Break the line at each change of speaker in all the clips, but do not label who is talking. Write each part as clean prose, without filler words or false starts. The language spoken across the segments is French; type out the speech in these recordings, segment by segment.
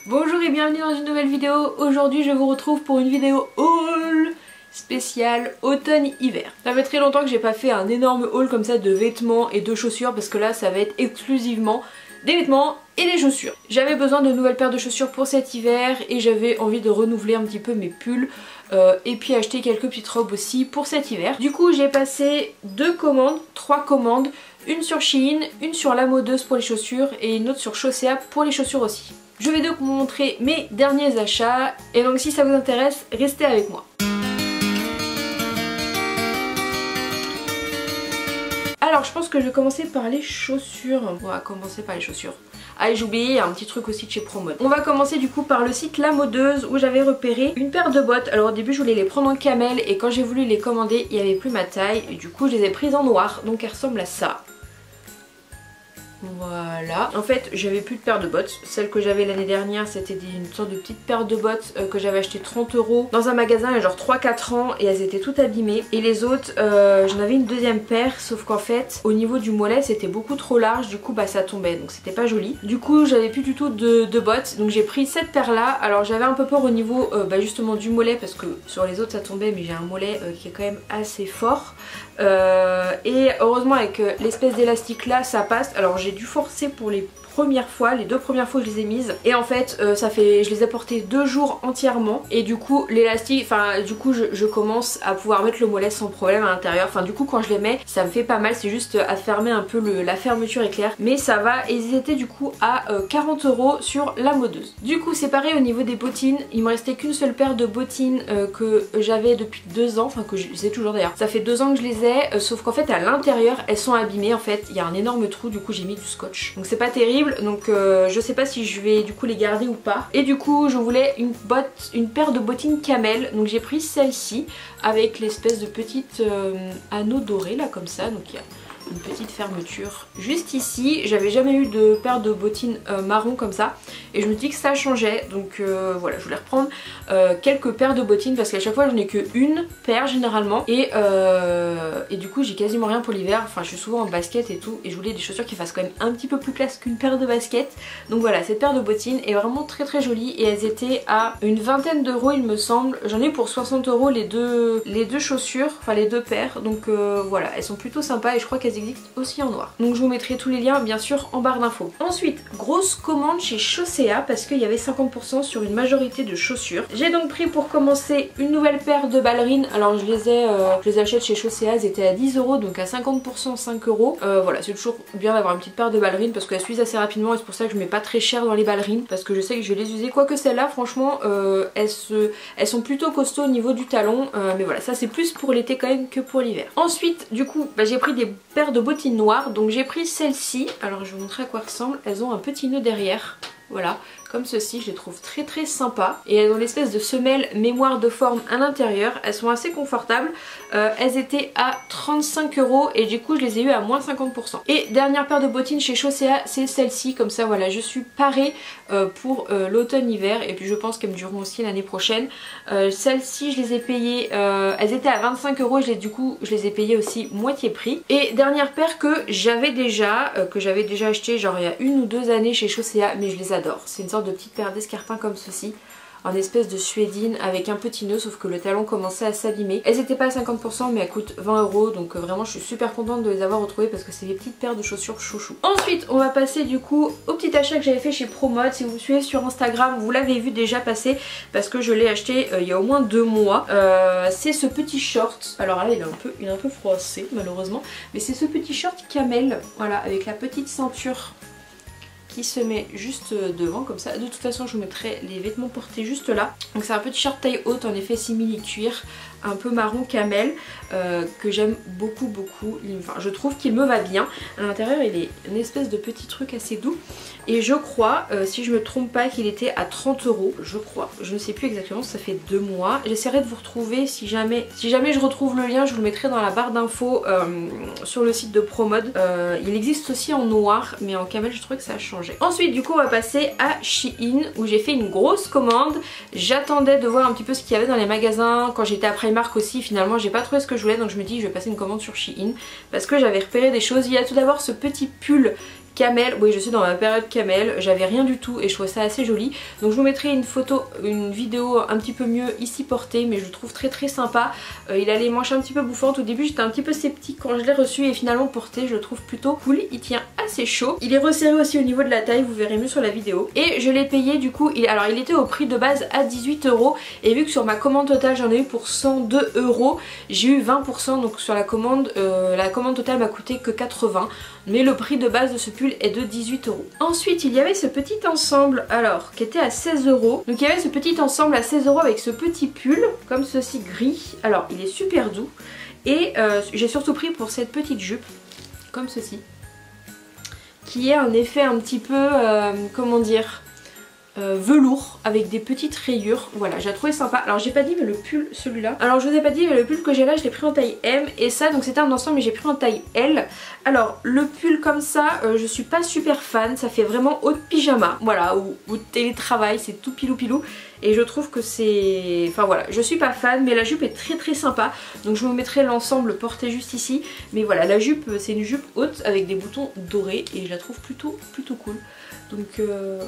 Bonjour et bienvenue dans une nouvelle vidéo. Aujourd'hui je vous retrouve pour une vidéo haul spéciale automne-hiver. Ça fait très longtemps que j'ai pas fait un énorme haul comme ça de vêtements et de chaussures parce que là ça va être exclusivement des vêtements et des chaussures. J'avais besoin de nouvelles paires de chaussures pour cet hiver et j'avais envie de renouveler un petit peu mes pulls et puis acheter quelques petites robes aussi pour cet hiver. Du coup j'ai passé trois commandes, une sur Shein, une sur La Modeuse pour les chaussures et une autre sur Chaussea pour les chaussures aussi. Je vais donc vous montrer mes derniers achats et donc si ça vous intéresse, restez avec moi. Alors je pense que je vais commencer par les chaussures. On va commencer par les chaussures. Ah, j'ai oublié un petit truc aussi de chez Promode. On va commencer du coup par le site La Modeuse où j'avais repéré une paire de bottes. Alors au début je voulais les prendre en camel et quand j'ai voulu les commander il n'y avait plus ma taille et du coup je les ai prises en noir, donc elles ressemblent à ça. Voilà. En fait j'avais plus de paire de bottes. Celle que j'avais l'année dernière c'était une sorte de petite paire de bottes que j'avais acheté 30 € dans un magasin il y a genre 3-4 ans et elles étaient toutes abîmées. Et les autres j'en avais une deuxième paire sauf qu'en fait au niveau du mollet c'était beaucoup trop large, du coup bah ça tombait donc c'était pas joli. Du coup j'avais plus du tout de bottes donc j'ai pris cette paire là. Alors j'avais un peu peur au niveau justement du mollet parce que sur les autres ça tombait mais j'ai un mollet qui est quand même assez fort. Et heureusement avec l'espèce d'élastique là ça passe. Alors j'ai dû forcer pour les deux premières fois que je les ai mises et en fait je les ai portées 2 jours entièrement et du coup l'élastique, je commence à pouvoir mettre le mollet sans problème à l'intérieur. Enfin du coup quand je les mets ça me fait pas mal, c'est juste à fermer un peu la fermeture éclair mais ça va. Et ils étaient du coup à 40 € sur La Modeuse. Du coup c'est pareil au niveau des bottines, il me restait qu'une seule paire de bottines que j'avais depuis 2 ans, enfin que je les ai toujours d'ailleurs. Ça fait 2 ans que je les ai sauf qu'en fait à l'intérieur elles sont abîmées en fait, il y a un énorme trou, du coup j'ai mis du scotch. Donc c'est pas terrible. Donc je sais pas si je vais du coup les garder ou pas. Et du coup je voulais une paire de bottines camel. Donc j'ai pris celle-ci avec l'espèce de petite anneau doré là comme ça. Donc il y a une petite fermeture juste ici. J'avais jamais eu de paire de bottines marron comme ça et je me dis que ça changeait. Donc voilà, je voulais reprendre quelques paires de bottines parce qu'à chaque fois j'en ai que une paire généralement et du coup j'ai quasiment rien pour l'hiver. Enfin je suis souvent en basket et tout et je voulais des chaussures qui fassent quand même un petit peu plus classe qu'une paire de baskets. Donc voilà, cette paire de bottines est vraiment très très jolie et elles étaient à une vingtaine d'euros il me semble. J'en ai eu pour 60 € les deux chaussures, enfin les 2 paires. Donc voilà, elles sont plutôt sympas et je crois qu'elles existent aussi en noir. Donc je vous mettrai tous les liens bien sûr en barre d'infos. Ensuite, grosse commande chez Chaussea parce qu'il y avait 50% sur une majorité de chaussures. J'ai donc pris pour commencer une nouvelle paire de ballerines. Alors je les achète chez Chaussea, elles étaient à 10 € donc à 50% 5 €. Voilà, c'est toujours bien d'avoir une petite paire de ballerines parce qu'elles s'usent assez rapidement et c'est pour ça que je mets pas très cher dans les ballerines parce que je sais que je vais les user. Quoique celles-là franchement elles sont plutôt costauds au niveau du talon mais voilà, ça c'est plus pour l'été quand même que pour l'hiver. Ensuite du coup j'ai pris des paires de bottines noires, donc j'ai pris celle-ci. Alors je vais vous montrer à quoi elles ressemblent. Elles ont un petit nœud derrière, voilà, comme ceci, je les trouve très très sympas et elles ont l'espèce de semelle mémoire de forme à l'intérieur. Elles sont assez confortables. Elles étaient à 35 € et du coup je les ai eu à moins 50%. Et dernière paire de bottines chez Chaussea, c'est celle-ci. Comme ça voilà, je suis parée pour l'automne-hiver et puis je pense qu'elles me dureront aussi l'année prochaine. Celles-ci je les ai payées, elles étaient à 25 € et du coup je les ai payées aussi moitié prix. Et dernière paire que j'avais déjà acheté genre il y a 1 ou 2 années chez Chaussea, mais je les adore. C'est une sorte de petite paire d'escarpins comme ceci, en espèce de suédine avec un petit nœud, sauf que le talon commençait à s'abîmer. Elles étaient pas à 50% mais elles coûtent 20 € donc vraiment je suis super contente de les avoir retrouvées parce que c'est des petites paires de chaussures chouchou. Ensuite on va passer du coup au petit achat que j'avais fait chez Promode. Si vous me suivez sur Instagram vous l'avez vu déjà passer parce que je l'ai acheté il y a au moins 2 mois. C'est ce petit short, alors là il est un peu froissé malheureusement, mais c'est ce petit short camel, voilà, avec la petite ceinture qui se met juste devant comme ça. De toute façon je vous mettrai les vêtements portés juste là. Donc c'est un petit short taille haute en effet simili cuir, un peu marron camel que j'aime beaucoup beaucoup. Enfin je trouve qu'il me va bien. À l'intérieur il est une espèce de petit truc assez doux et je crois si je me trompe pas qu'il était à 30 €, je crois. Je ne sais plus exactement, ça fait 2 mois. J'essaierai de vous retrouver si jamais je retrouve le lien, je vous le mettrai dans la barre d'infos sur le site de Promode. Il existe aussi en noir mais en camel je trouvais que ça a changé. Ensuite du coup on va passer à Shein où j'ai fait une grosse commande. J'attendais de voir un petit peu ce qu'il y avait dans les magasins quand j'étais après Primark aussi. Finalement j'ai pas trouvé ce que je voulais, donc je me dis je vais passer une commande sur Shein parce que j'avais repéré des choses. Il y a tout d'abord ce petit pull camel, oui je suis dans ma période camel, j'avais rien du tout et je trouvais ça assez joli, donc je vous mettrai une vidéo un petit peu mieux ici portée, mais je le trouve très sympa. Il a les manches un petit peu bouffantes, au début j'étais un petit peu sceptique quand je l'ai reçu et finalement porté je le trouve plutôt cool, il tient assez chaud, il est resserré aussi au niveau de la taille, vous verrez mieux sur la vidéo, et je l'ai payé du coup, alors il était au prix de base à 18 € et vu que sur ma commande totale j'en ai eu pour 102 €, j'ai eu 20%, donc sur la commande totale m'a coûté que 80, mais le prix de base de ce pull est de 18 €. Ensuite il y avait ce petit ensemble alors qui était à 16 €. Donc il y avait ce petit ensemble à 16 € avec ce petit pull comme ceci gris. Alors il est super doux et j'ai surtout pris pour cette petite jupe comme ceci qui est un effet un petit peu comment dire, velours avec des petites rayures. Voilà, j'ai trouvé sympa. Alors j'ai pas dit mais le pull, celui-là, alors je vous ai pas dit mais le pull que j'ai là je l'ai pris en taille M et ça donc c'était un ensemble mais j'ai pris en taille L. Alors le pull comme ça je suis pas super fan, ça fait vraiment haut de pyjama, voilà, ou télétravail, c'est tout pilou pilou et je trouve que c'est... enfin voilà, je suis pas fan, mais la jupe est très sympa, donc je vous mettrai l'ensemble porté juste ici, mais voilà, la jupe c'est une jupe haute avec des boutons dorés et je la trouve plutôt cool. Donc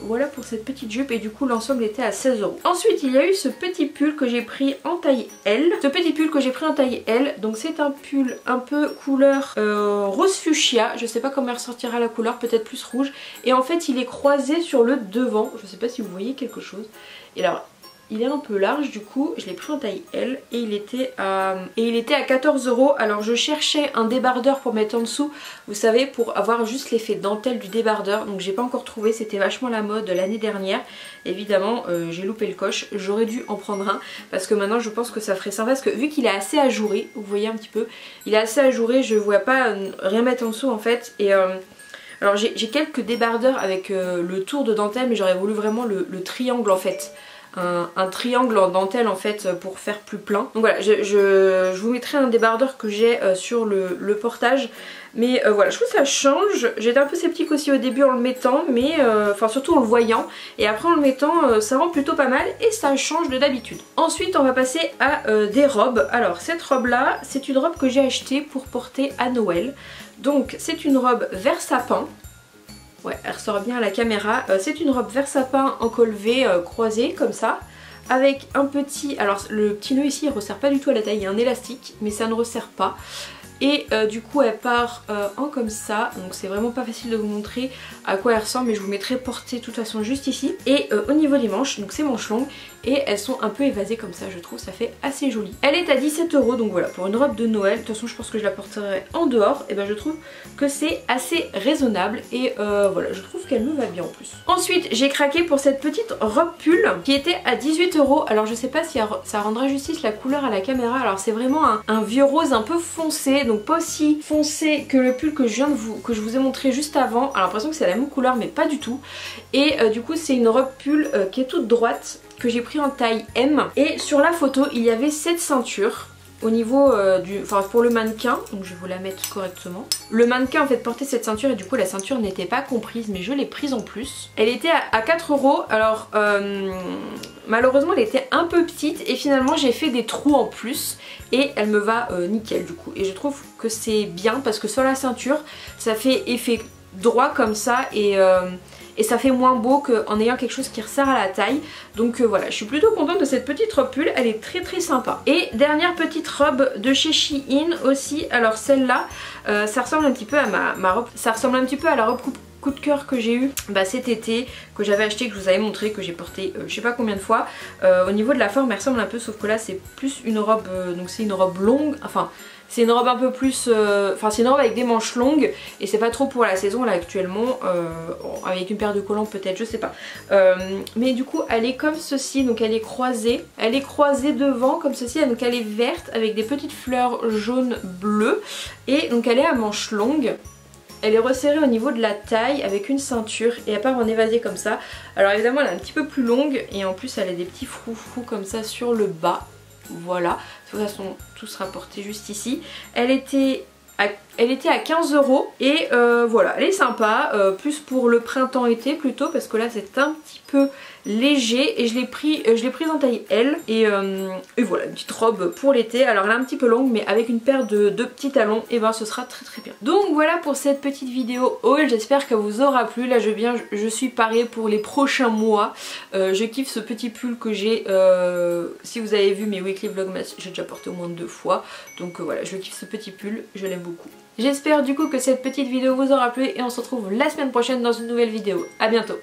voilà pour cette petite jupe et du coup l'ensemble était à 16 €. Ensuite il y a eu ce petit pull que j'ai pris en taille L. Ce petit pull que j'ai pris en taille L, donc c'est un pull un peu couleur rose fuchsia. Je sais pas comment il ressortira la couleur, peut-être plus rouge. Et en fait il est croisé sur le devant, je sais pas si vous voyez quelque chose. Et alors il est un peu large, du coup je l'ai pris en taille L et il était à 14 €. Alors je cherchais un débardeur pour mettre en dessous, vous savez, pour avoir juste l'effet dentelle du débardeur, donc j'ai pas encore trouvé, c'était vachement la mode l'année dernière. Évidemment j'ai loupé le coche, j'aurais dû en prendre un parce que maintenant je pense que ça ferait sympa parce que vu qu'il est assez ajouré, vous voyez un petit peu, il est assez ajouré, je vois pas rien mettre en dessous en fait. Et alors j'ai quelques débardeurs avec le tour de dentelle, mais j'aurais voulu vraiment le triangle en fait. Un triangle en dentelle en fait pour faire plus plein. Donc voilà, je vous mettrai un débardeur que j'ai sur le portage. Mais voilà, je trouve que ça change. J'étais un peu sceptique aussi au début en le mettant, mais enfin surtout en le voyant. Et après en le mettant, ça rend plutôt pas mal et ça change de d'habitude. Ensuite on va passer à des robes. Alors cette robe là, c'est une robe que j'ai achetée pour porter à Noël. Donc c'est une robe vert sapin. Ouais, elle ressort bien à la caméra. C'est une robe vert sapin en col V croisé comme ça. Avec un petit... alors le petit nœud ici il ne resserre pas du tout à la taille. Il y a un élastique mais ça ne resserre pas. Et du coup elle part en comme ça. Donc c'est vraiment pas facile de vous montrer à quoi elle ressemble. Mais je vous mettrai portée de toute façon juste ici. Et au niveau des manches, donc c'est manches longues. Et elles sont un peu évasées comme ça, je trouve, ça fait assez joli. Elle est à 17 €, donc voilà, pour une robe de Noël. De toute façon je pense que je la porterai en dehors. Et ben je trouve que c'est assez raisonnable. Et voilà, je trouve qu'elle me va bien en plus. Ensuite j'ai craqué pour cette petite robe pull qui était à 18 €. Alors je sais pas si ça rendra justice la couleur à la caméra. Alors c'est vraiment un vieux rose un peu foncé. Donc pas aussi foncé que le pull que je vous ai montré juste avant. Alors l'impression que c'est la même couleur mais pas du tout. Et du coup c'est une robe pull qui est toute droite, que j'ai pris en taille M. Et sur la photo il y avait cette ceinture au niveau pour le mannequin, donc je vais vous la mettre correctement. Le mannequin en fait portait cette ceinture et du coup la ceinture n'était pas comprise, mais je l'ai prise en plus. Elle était à 4 €, alors malheureusement elle était un peu petite et finalement j'ai fait des trous en plus et elle me va nickel du coup. Et je trouve que c'est bien parce que sur la ceinture ça fait effet droit comme ça et ça fait moins beau qu'en ayant quelque chose qui resserre à la taille. Donc voilà, je suis plutôt contente de cette petite robe pull, elle est très sympa. Et dernière petite robe de chez Shein aussi, alors celle-là, ça ressemble un petit peu à ma robe, ça ressemble un petit peu à la robe coup de cœur que j'ai eu cet été, que j'avais acheté, que je vous avais montré, que j'ai porté je sais pas combien de fois. Au niveau de la forme elle ressemble un peu, sauf que là c'est plus une robe, donc c'est une robe longue, enfin c'est une robe un peu plus, c'est une robe avec des manches longues et c'est pas trop pour la saison là actuellement, avec une paire de collants peut-être, je sais pas. Mais du coup elle est comme ceci, donc elle est croisée devant comme ceci, donc elle est verte avec des petites fleurs jaunes bleues et donc elle est à manches longues. Elle est resserrée au niveau de la taille avec une ceinture et elle part en évasé comme ça. Alors évidemment elle est un petit peu plus longue et en plus elle a des petits froufrous comme ça sur le bas. Voilà, de toute façon tout sera porté juste ici. Elle était à Elle était à 15 € et voilà, elle est sympa, plus pour le printemps-été plutôt parce que là c'est un petit peu léger et je l'ai prise en taille L et voilà, une petite robe pour l'été. Alors elle est un petit peu longue mais avec une paire de petits talons et ben ce sera très bien. Donc voilà pour cette petite vidéo haul, j'espère qu'elle vous aura plu. Là je suis parée pour les prochains mois. Je kiffe ce petit pull que j'ai, si vous avez vu mes weekly vlogmas, j'ai déjà porté au moins 2 fois. Donc voilà, je kiffe ce petit pull, je l'aime beaucoup. J'espère du coup que cette petite vidéo vous aura plu et on se retrouve la semaine prochaine dans une nouvelle vidéo. A bientôt.